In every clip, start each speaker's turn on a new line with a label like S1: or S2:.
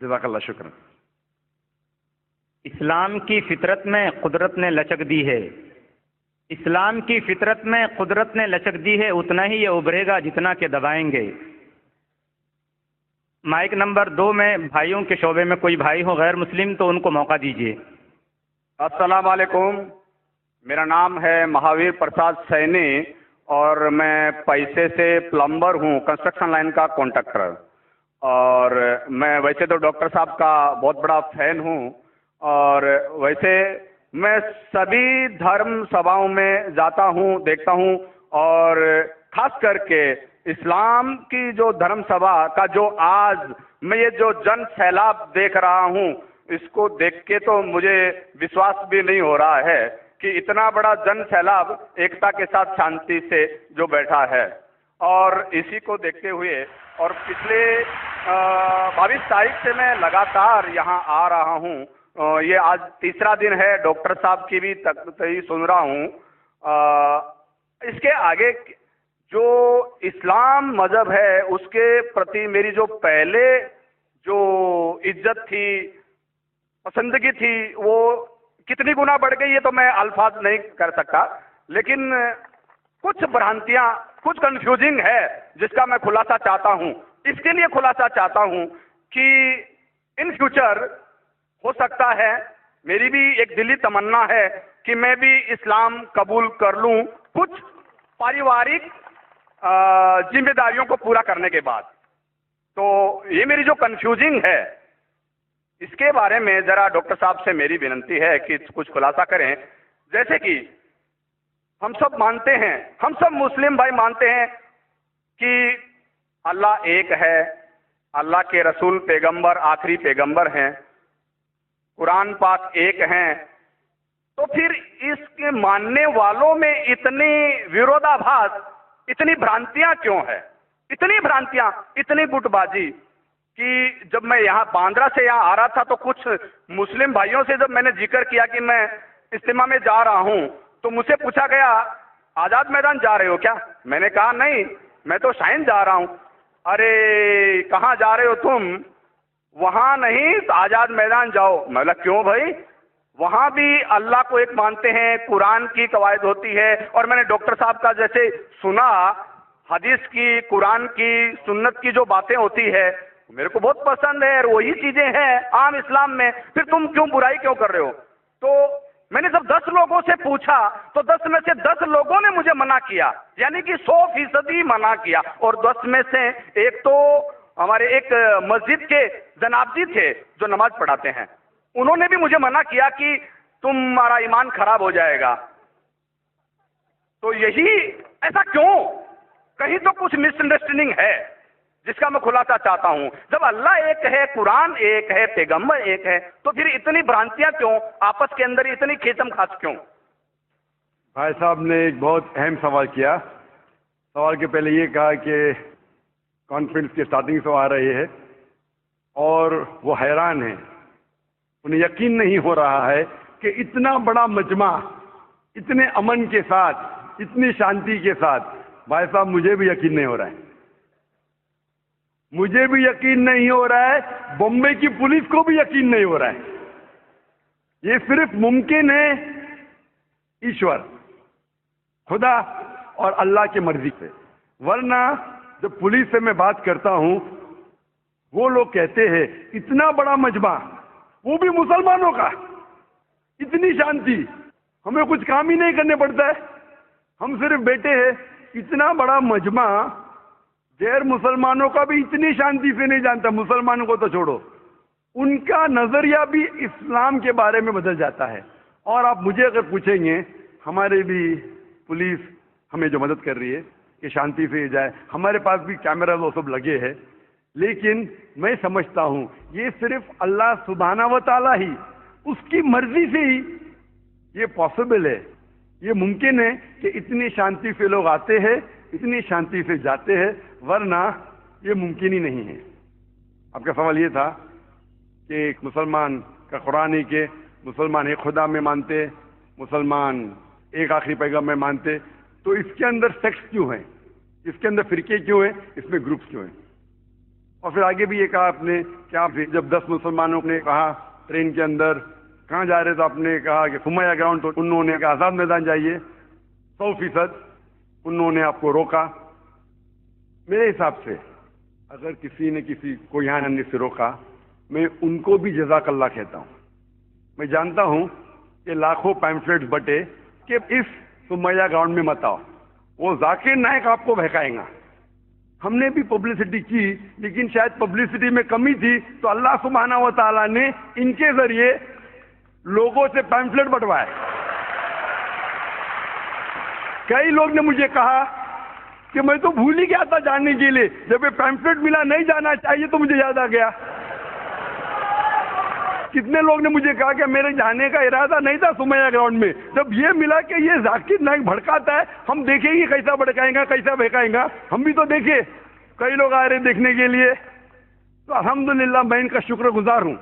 S1: جزاک اللہ، شکر۔
S2: اسلام کی فطرت میں قدرت نے لچک دی ہے، اسلام کی فطرت میں قدرت نے لچک دی ہے، اتنا ہی یہ ابھرے گا جتنا کہ دبائیں گے۔ مائک نمبر 2 میں بھائیوں کے شعبے میں کوئی بھائی ہو غیر مسلم تو ان کو موقع دیجیے۔
S3: السلام علیکم، میرا نام ہے مہاویر پرساد سینی اور میں پیسے سے پلمبر ہوں، کنسٹرکشن لائن کا کانٹریکٹر، اور میں ویسے تو ڈاکٹر صاحب کا بہت بڑا فین ہوں، اور ویسے میں سبھی دھرم سبھاؤں میں جاتا ہوں، دیکھتا ہوں، اور خاص کر کے اسلام کی جو دھرم سبھا کا جو آج میں یہ جو جن سیلاب دیکھ رہا ہوں، اس کو دیکھ کے تو مجھے وشواس بھی نہیں ہو رہا ہے کہ اتنا بڑا جن سیلاب ایکتا کے ساتھ شانتی سے جو بیٹھا ہے، اور اسی کو دیکھتے ہوئے اور پچھلے 22 تاریخ سے میں لگاتار یہاں آ رہا ہوں، یہ آج تیسرا دن ہے، ڈاکٹر صاحب کی بھی تقریر سن رہا ہوں۔ اس کے آگے جو اسلام مذہب ہے اس کے پرتی میری جو پہلے جو عزت تھی، پسندگی تھی، وہ کتنی گنا بڑھ گئی ہے تو میں الفاظ نہیں کر سکتا، لیکن کچھ بھرانتیاں، کچھ کنفیوزنگ ہے جس کا میں خلاصہ چاہتا ہوں۔ اس کے لیے خلاصہ چاہتا ہوں کہ ان فیوچر ہو سکتا ہے، میری بھی ایک دلی تمنا ہے کہ میں بھی اسلام قبول کر لوں کچھ پاریوارک ذمہ داریوں کو پورا کرنے کے بعد۔ تو یہ میری جو کنفیوزنگ ہے، اس کے بارے میں ذرا ڈاکٹر صاحب سے میری ونتی ہے کہ کچھ خلاصہ کریں۔ جیسے کہ ہم سب مانتے ہیں، ہم سب مسلم بھائی مانتے ہیں کہ اللہ ایک ہے، اللہ کے رسول پیغمبر آخری پیغمبر ہیں، قرآن پاک ایک ہیں، تو پھر اس کے ماننے والوں میں اتنی ویرودابھاس، اتنی بھرانتیاں کیوں ہے؟ اتنی بھرانتیاں، اتنی گٹ بازی کہ جب میں یہاں باندرا سے یہاں آ رہا تھا تو کچھ مسلم بھائیوں سے جب میں نے ذکر کیا کہ میں اجتماع میں جا رہا ہوں تو مجھ سے پوچھا گیا آزاد میدان جا رہے ہو کیا؟ میں نے کہا نہیں، میں تو شائن جا رہا ہوں۔ ارے کہاں جا رہے ہو تم؟ وہاں نہیں، آزاد میدان جاؤ۔ میں بولا کیوں بھائی؟ وہاں بھی اللہ کو ایک مانتے ہیں، قرآن کی قواعد ہوتی ہے، اور میں نے ڈاکٹر صاحب کا جیسے سنا، حدیث کی، قرآن کی، سنت کی جو باتیں ہوتی ہے میرے کو بہت پسند ہے، اور وہی چیزیں ہیں عام اسلام میں، پھر تم کیوں برائی کیوں کر رہے ہو؟ تو میں نے جب 10 لوگوں سے پوچھا تو 10 میں سے 10 لوگوں نے مجھے منع کیا، یعنی کہ 100% منع کیا، اور 10 میں سے ایک تو ہمارے ایک مسجد کے جناب جی تھے جو نماز پڑھاتے ہیں، انہوں نے بھی مجھے منع کیا کہ تمہارا ایمان خراب ہو جائے گا۔ تو یہی ایسا کیوں؟ کہیں تو کچھ مس انڈرسٹینڈنگ ہے جس کا میں خلاصہ چاہتا ہوں۔ جب اللہ ایک ہے، قرآن ایک ہے، پیغمبر ایک ہے، تو پھر اتنی برانچیاں کیوں؟ آپس کے اندر اتنی کھیچم خاچ کیوں؟
S1: بھائی صاحب نے ایک بہت اہم سوال کیا۔ سوال کے پہلے یہ کہا کہ کانفرنس کے اسٹارٹنگ سے آ رہے ہیں اور وہ حیران ہیں، انہیں یقین نہیں ہو رہا ہے کہ اتنا بڑا مجمع اتنے امن کے ساتھ، اتنی شانتی کے ساتھ۔ بھائی صاحب مجھے بھی یقین نہیں ہو رہا ہے، مجھے بھی یقین نہیں ہو رہا ہے، بمبئی کی پولیس کو بھی یقین نہیں ہو رہا ہے۔ یہ صرف ممکن ہے ایشور، خدا اور اللہ کی مرضی سے، ورنہ جب پولیس سے میں بات کرتا ہوں وہ لوگ کہتے ہیں اتنا بڑا مجمع، وہ بھی مسلمانوں کا، اتنی شانتی، ہمیں کچھ کام ہی نہیں کرنے پڑتا ہے، ہم صرف بیٹھے ہیں۔ اتنا بڑا مجمع غیر مسلمانوں کا بھی اتنی شانتی سے نہیں جانتا، مسلمانوں کو تو چھوڑو، ان کا نظریہ بھی اسلام کے بارے میں بدل جاتا ہے۔ اور آپ مجھے اگر پوچھیں گے، ہمارے بھی پولیس ہمیں جو مدد کر رہی ہے کہ شانتی سے جائے، ہمارے پاس بھی کیمرہ وہ سب لگے ہیں، لیکن میں سمجھتا ہوں یہ صرف اللہ سبحانہ و تعالیٰ ہی، اس کی مرضی سے ہی یہ پاسبل ہے، یہ ممکن ہے کہ اتنی شانتی سے لوگ آتے ہیں، اتنی شانتی سے جاتے ہیں، ورنہ یہ ممکن ہی نہیں ہے۔ آپ کا سوال یہ تھا کہ ایک مسلمان کا قرآن ہے کہ مسلمان ایک خدا میں مانتے، مسلمان ایک آخری پیغام میں مانتے، تو اس کے اندر سیکٹس کیوں ہیں، اس کے اندر فرقے کیوں ہیں، اس میں گروپس کیوں ہیں؟ اور پھر آگے بھی یہ کہا آپ نے کہ آپ جب 10 مسلمانوں نے کہا ٹرین کے اندر کہاں جا رہے تو آپ نے کہا کہ سمیہ گراؤنڈ، تو انہوں نے کہا آزاد میدان جائیے، 100% انہوں نے آپ کو روکا. میرے حساب سے اگر کسی نے کسی کو یہاں آنے سے روکا، میں ان کو بھی جزاک اللہ کہتا ہوں. میں جانتا ہوں کہ لاکھوں پیمفلیٹس بٹے کہ اس سمیہ گراؤنڈ میں مت آؤ، وہ ذاکر نائک آپ کو بہکائیں گا. ہم نے بھی پبلسٹی کی، لیکن شاید پبلسٹی میں کمی تھی تو اللہ سبحانہ و تعالیٰ نے ان کے ذریعے لوگوں سے پیمفلیٹ بٹوائے. کئی لوگ نے مجھے کہا کہ میں تو بھول ہی گیا تھا جاننے کے لیے، جب یہ پیمفلیٹ ملا نہیں جانا چاہیے تو مجھے یاد آ گیا. کتنے لوگ نے مجھے کہا کہ میرے جانے کا ارادہ نہیں تھا سمیہ گراؤنڈ میں، جب یہ ملا کہ یہ ذاکر نائک بھڑکاتا ہے، ہم دیکھیں گے کیسا بھڑکائیں گا، کیسا بہکائیں گا. ہم بھی تو دیکھے، کئی لوگ آ رہے دیکھنے کے لیے. تو الحمدللہ میں ان کا شکر گزار ہوں،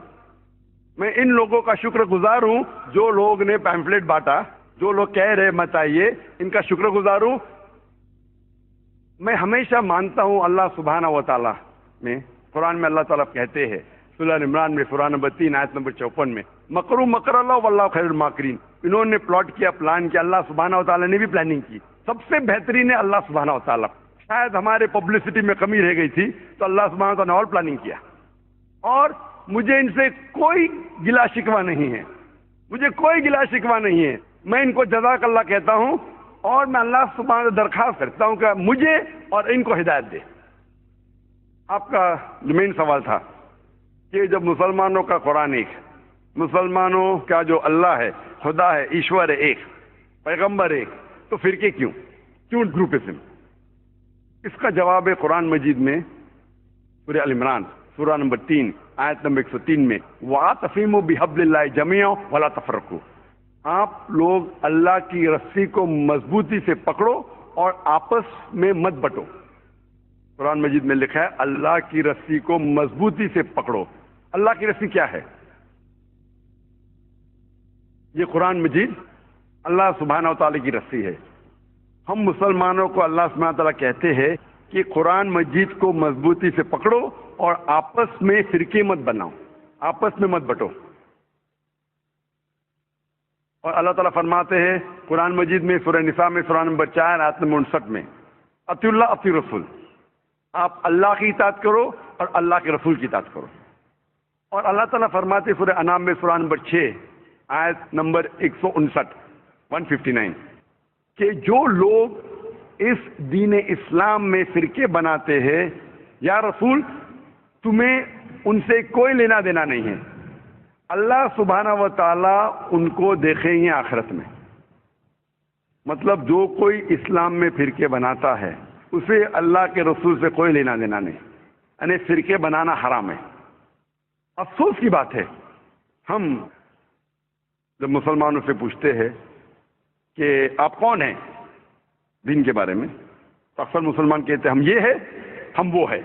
S1: میں ان لوگوں کا شکر گزار ہوں جو لوگ نے پیمفلیٹ بانٹا، جو لوگ کہہ رہے مت آئیے، ان کا شکر گزار ہوں. میں ہمیشہ مانتا ہوں اللہ سبحانہ و تعالیٰ میں، قرآن میں اللہ تعالیٰ کہتے ہیں سورہ عمران میں سورہ نمبر 3 آیت نمبر 54 میں، مکروا مکر اللہ واللہ خیر الماکرین. انہوں نے پلاٹ کیا، پلان کیا، اللہ سبحانہ و تعالیٰ نے بھی پلاننگ کی. سب سے بہترین ہے اللہ سبحانہ و تعالیٰ. شاید ہمارے پبلسٹی میں کمی رہ گئی تھی تو اللہ سبحانہ و تعالیٰ نے اور پلاننگ کیا. اور مجھے ان سے کوئی گلا شکوہ نہیں ہے، مجھے کوئی گلا شکوہ نہیں ہے. میں ان کو جزاک اللہ کہتا ہوں، اور میں اللہ سبحانہ سے درخواست کرتا ہوں کہ مجھے اور ان کو ہدایت دے. آپ کا جو مین سوال تھا کہ جب مسلمانوں کا قرآن ایک، مسلمانوں کا جو اللہ ہے، خدا ہے، ایشور ہے ایک، پیغمبر ایک، تو فرقے کیوں گروپزم؟ اس کا جواب ہے قرآن مجید میں سورہ ال عمران سورہ نمبر 3 آیت نمبر 103 میں، وَاعْتَصِمُوا بِحَبْلِ اللَّهِ جَمِيعًا وَلَا تَفَرَّقُوا. آپ لوگ اللہ کی رسی کو مضبوطی سے پکڑو اور آپس میں مت بٹو. قرآن مجید میں لکھا ہے اللہ کی رسی کو مضبوطی سے پکڑو. اللہ کی رسی کیا ہے؟ یہ قرآن مجید اللہ سبحانہ و تعالیٰ کی رسی ہے. ہم مسلمانوں کو اللہ سبحانہ و تعالیٰ کہتے ہیں کہ قرآن مجید کو مضبوطی سے پکڑو اور آپس میں فرقے مت بناؤ، آپس میں مت بٹو. اور اللہ تعالیٰ فرماتے ہیں قرآن مجید میں سورہ نساء میں سورہ نمبر 4 آیت نمبر 59 میں، اطیعوا اللہ اطیعوا الرسول. آپ اللہ کی اطاعت کرو اور اللہ کے رسول کی اطاعت کرو. اور اللہ تعالیٰ فرماتے ہیں سورہ انعام میں سورہ نمبر 6 آیت نمبر 159 کہ جو لوگ اس دین اسلام میں فرقے بناتے ہیں، یا رسول تمہیں ان سے کوئی لینا دینا نہیں ہے. اللہ سبحانہ و تعالیٰ ان کو دیکھیں گے آخرت میں. مطلب جو کوئی اسلام میں فرقے بناتا ہے اسے اللہ کے رسول سے کوئی لینا دینا نہیں، یعنی فرقے بنانا حرام ہے. افسوس کی بات ہے، ہم جب مسلمانوں سے پوچھتے ہیں کہ آپ کون ہیں دین کے بارے میں، تو اکثر مسلمان کہتے ہیں ہم یہ ہے، ہم وہ ہے،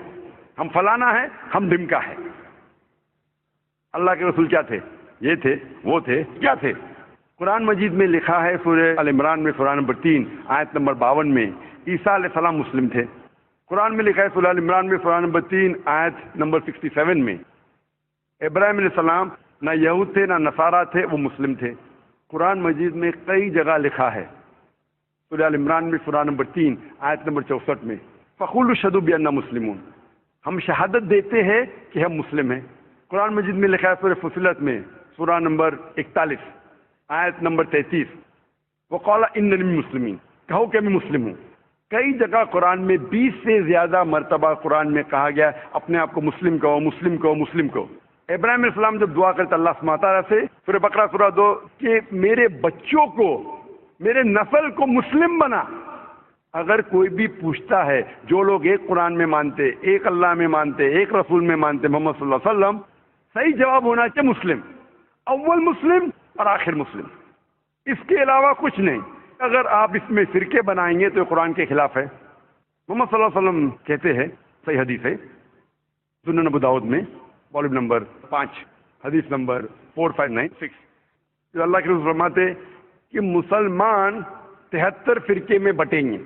S1: ہم فلانا ہے، ہم ڈمکا ہے. اللہ کے رسول کیا تھے؟ یہ تھے، وہ تھے، کیا تھے؟ قرآن مجید میں لکھا ہے سورہ ال عمران میں سورہ نمبر 3 آیت نمبر 52 میں، عیسیٰ علیہ السلام مسلم تھے. قرآن میں لکھا ہے سورہ ال عمران میں سورہ نمبر 3 آیت نمبر 67 میں، ابراہیم علیہ السلام نہ یہود تھے نہ نصارہ تھے، وہ مسلم تھے. قرآن مجید میں کئی جگہ لکھا ہے سورہ ال عمران میں سورہ نمبر 3 آیت نمبر 64 میں، فَقُولُوا اشْهَدُوا بِأَنَّا مُسْلِمُونَ، ہم شہادت دیتے ہیں کہ ہم مسلم ہیں. قرآن مجید میں لکھا ہے سورہ فصلت میں سورہ نمبر 41 آیت نمبر 33، وَقَالَ إِنَّنِي مِنَ الْمُسْلِمِينَ، کہو کہ میں مسلم ہوں. کئی جگہ قرآن میں 20 سے زیادہ مرتبہ قرآن میں کہا گیا اپنے آپ کو مسلم کہو، مسلم کہو، مسلم کہو. ابراہیم علیہ السلام جب دعا کرتے اللہ سبحانہ تعالیٰ سے سورہ بقرہ سورہ 2 کہ میرے بچوں کو، میرے نسل کو مسلم بنا. اگر کوئی بھی پوچھتا ہے، جو لوگ ایک قرآن میں مانتے، ایک اللہ میں مانتے، ایک رسول میں مانتے، محمد صلی اللہ علیہ وسلم، صحیح جواب ہونا چاہیے مسلم، اول مسلم اور آخر مسلم، اس کے علاوہ کچھ نہیں. اگر آپ اس میں فرقے بنائیں گے تو یہ قرآن کے خلاف ہے. محمد صلی اللہ علیہ وسلم کہتے ہیں، صحیح حدیث ہے سنن ابو داؤد میں والیوم نمبر 5 حدیث نمبر 4596، جو اللہ کے رسول فرماتے کہ مسلمان 73 فرقے میں بٹیں گے.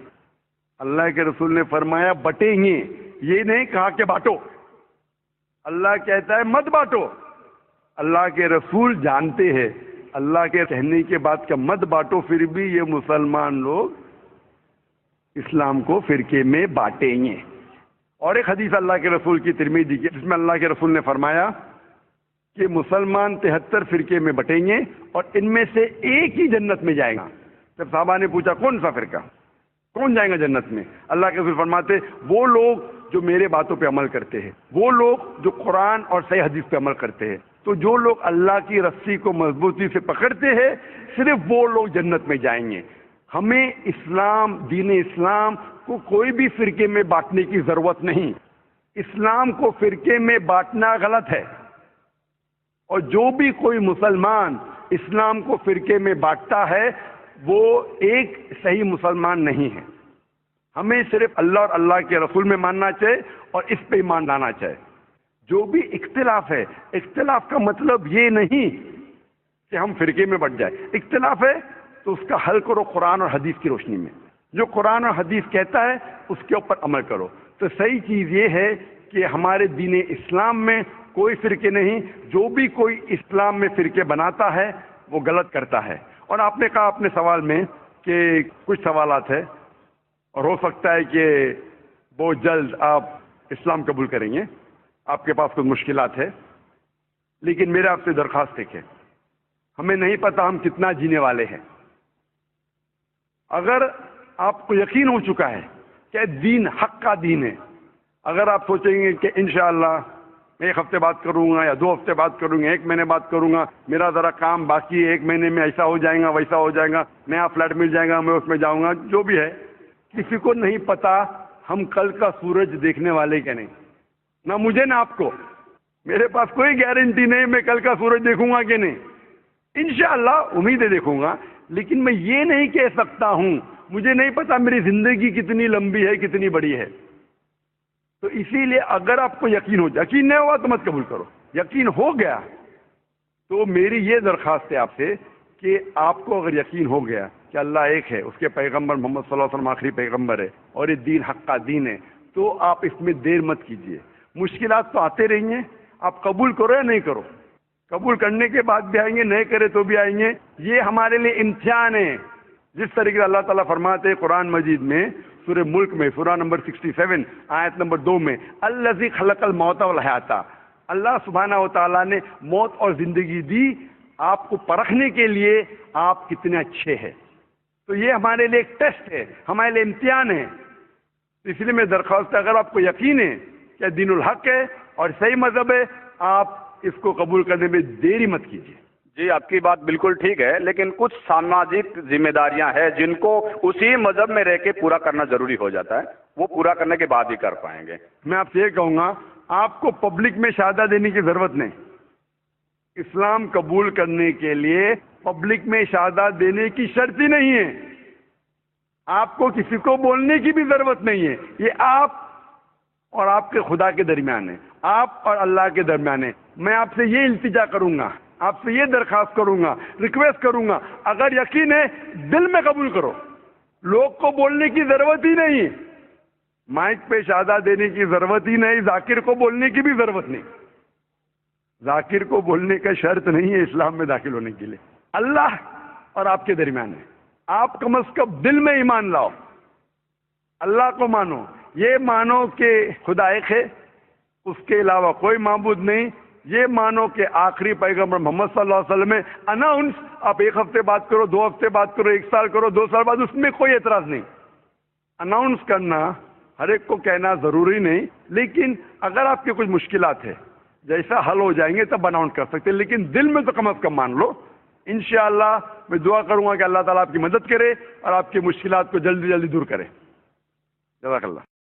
S1: اللہ کے رسول نے فرمایا بٹیں گے، یہ نہیں کہا کہ بانٹو. اللہ کہتا ہے مت بانٹو. اللہ کے رسول جانتے ہیں اللہ کے کہنے کے بعد کا مت بانٹو، پھر بھی یہ مسلمان لوگ اسلام کو فرقے میں بانٹیں گے. اور ایک حدیث اللہ کے رسول کی ترمذی کی، جس میں اللہ کے رسول نے فرمایا کہ مسلمان 73 فرقے میں بٹیں گے اور ان میں سے ایک ہی جنت میں جائے گا. جب صحابہ نے پوچھا کون سا فرقہ، کون جائیں گا جنت میں، اللہ کے رسول فرماتے وہ لوگ جو میرے باتوں پہ عمل کرتے ہیں، وہ لوگ جو قرآن اور صحیح حدیث پہ عمل کرتے ہیں. تو جو لوگ اللہ کی رسی کو مضبوطی سے پکڑتے ہیں صرف وہ لوگ جنت میں جائیں گے. ہمیں اسلام، دین اسلام کو کوئی بھی فرقے میں بانٹنے کی ضرورت نہیں. اسلام کو فرقے میں بانٹنا غلط ہے، اور جو بھی کوئی مسلمان اسلام کو فرقے میں بانٹتا ہے وہ ایک صحیح مسلمان نہیں ہے. ہمیں صرف اللہ اور اللہ کے رسول میں ماننا چاہیے اور اس پہ ایمان لانا چاہیے. جو بھی اختلاف ہے، اختلاف کا مطلب یہ نہیں کہ ہم فرقے میں بٹ جائیں. اختلاف ہے تو اس کا حل کرو قرآن اور حدیث کی روشنی میں. جو قرآن اور حدیث کہتا ہے اس کے اوپر عمل کرو. تو صحیح چیز یہ ہے کہ ہمارے دین اسلام میں کوئی فرقے نہیں. جو بھی کوئی اسلام میں فرقے بناتا ہے وہ غلط کرتا ہے. اور آپ نے کہا اپنے سوال میں کہ کچھ سوالات ہیں اور ہو سکتا ہے کہ بہت جلد آپ اسلام قبول کریں گے، آپ کے پاس کچھ مشکلات ہے، لیکن میرے آپ سے درخواست ہے کہ ہمیں نہیں پتا ہم کتنا جینے والے ہیں. اگر آپ کو یقین ہو چکا ہے کہ دین حق کا دین ہے، اگر آپ سوچیں گے کہ انشاءاللہ میں 1 ہفتے بعد کروں گا یا 2 ہفتے بعد کروں گا، 1 مہینے بعد کروں گا، میرا ذرا کام باقی ہے، 1 مہینے میں ایسا ہو جائے گا ویسا ہو جائے گا، نیا فلیٹ مل جائے گا میں اس میں جاؤں گا، جو بھی ہے، کسی کو نہیں پتا ہم کل کا سورج دیکھنے والے کہ نہیں. نہ مجھے نہ آپ کو. میرے پاس کوئی گارنٹی نہیں میں کل کا سورج دیکھوں گا کہ نہیں. انشاءاللہ امید ہے دیکھوں گا، لیکن میں یہ نہیں کہہ سکتا ہوں. مجھے نہیں پتا میری زندگی کتنی لمبی ہے، کتنی بڑی ہے. تو اسی لیے اگر آپ کو یقین ہو جائے، یقین نہیں ہوا تو مت قبول کرو. یقین ہو گیا تو میری یہ درخواست ہے آپ سے کہ آپ کو اگر یقین ہو گیا کہ اللہ ایک ہے، اس کے پیغمبر محمد صلی اللہ علیہ وسلم آخری پیغمبر ہے اور یہ دین حق کا دین ہے، تو آپ اس میں دیر مت کیجیے. مشکلات تو آتے رہیں گے، آپ قبول کرو یا نہیں کرو. قبول کرنے کے بعد بھی آئیں گے، نہیں کرے تو بھی آئیں گے. یہ ہمارے لیے امتحان ہے. جس طریقے سے اللہ تعالیٰ فرماتے ہیں قرآن مجید میں سورہ ملک میں سورہ نمبر 67 آیت نمبر 2 میں الذی خلق الموت والحیات، اللہ سبحانہ و تعالیٰ نے موت اور زندگی دی آپ کو پرکھنے کے لیے آپ کتنے اچھے ہیں. تو یہ ہمارے لیے ایک ٹیسٹ ہے، ہمارے لیے امتحان ہے. اس لیے میں درخواست ہے اگر آپ کو یقین ہے کہ دین الحق ہے اور صحیح مذہب ہے، آپ اس کو قبول کرنے میں دیری مت کیجیے.
S3: جی آپ کی بات بالکل ٹھیک ہے، لیکن کچھ سماجک ذمہ داریاں ہیں جن کو اسی مذہب میں رہ کے پورا کرنا ضروری ہو جاتا ہے، وہ پورا کرنے کے بعد ہی کر پائیں گے.
S1: میں آپ سے یہ کہوں گا آپ کو پبلک میں شہادت دینے کی ضرورت نہیں. اسلام قبول کرنے کے لیے پبلک میں شہادت دینے کی شرط ہی نہیں ہے. آپ کو کسی کو بولنے کی بھی ضرورت نہیں ہے. یہ آپ اور آپ کے خدا کے درمیان ہے، آپ اور اللہ کے درمیان ہے. میں آپ سے یہ التجا کروں گا، آپ سے یہ درخواست کروں گا، ریکویسٹ کروں گا، اگر یقین ہے دل میں قبول کرو. لوگ کو بولنے کی ضرورت ہی نہیں، مائک پہ شہادت دینے کی ضرورت ہی نہیں، ذاکر کو بولنے کی بھی ضرورت نہیں. ذاکر کو بولنے کا شرط نہیں ہے اسلام میں داخل ہونے کے لیے. اللہ اور آپ کے درمیان ہے. آپ کم از کم دل میں ایمان لاؤ، اللہ کو مانو، یہ مانو کہ خدا ایک ہے، اس کے علاوہ کوئی معبود نہیں. یہ مانو کہ آخری پیغمبر محمد صلی اللہ علیہ وسلم ہے. اناؤنس آپ 1 ہفتے بعد کرو، 2 ہفتے بعد کرو، 1 سال کرو، 2 سال بعد، اس میں کوئی اعتراض نہیں. اناؤنس کرنا ہر ایک کو کہنا ضروری نہیں، لیکن اگر آپ کے کچھ مشکلات ہے جیسا حل ہو جائیں گے تب اناؤنس کر سکتے ہیں، لیکن دل میں تو کم از کم مان لو. انشاءاللہ میں دعا کروں گا کہ اللہ تعالیٰ آپ کی مدد کرے اور آپ کی مشکلات کو جلدی جلدی دور کرے. جزاک اللہ.